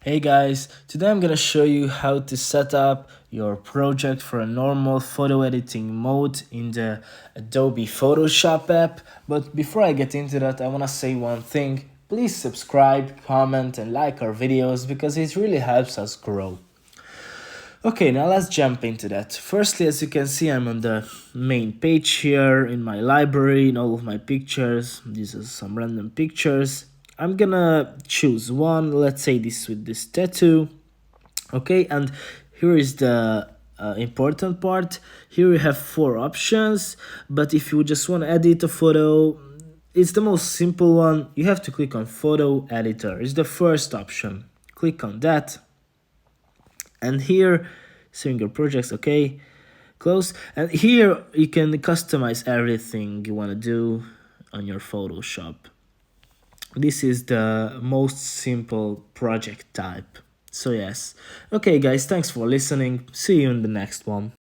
Hey guys, today I'm gonna show you how to set up your project for a normal photo editing mode in the Adobe Photoshop app. But before I get into that, I wanna say one thing. Please subscribe, comment and like our videos because it really helps us grow. Okay, now let's jump into that. Firstly, as you can see, I'm on the main page here in my library, in all of my pictures. These are some random pictures. I'm gonna choose one, let's say this with this tattoo. Okay, and here is the important part. Here we have four options, but if you just want to edit a photo, it's the most simple one. You have to click on photo editor. It's the first option. Click on that, and here saving your projects. Okay, close, and here you can customize everything you want to do on your Photoshop. This is the most simple project type. So yes. Okay guys, thanks for listening. See you in the next one.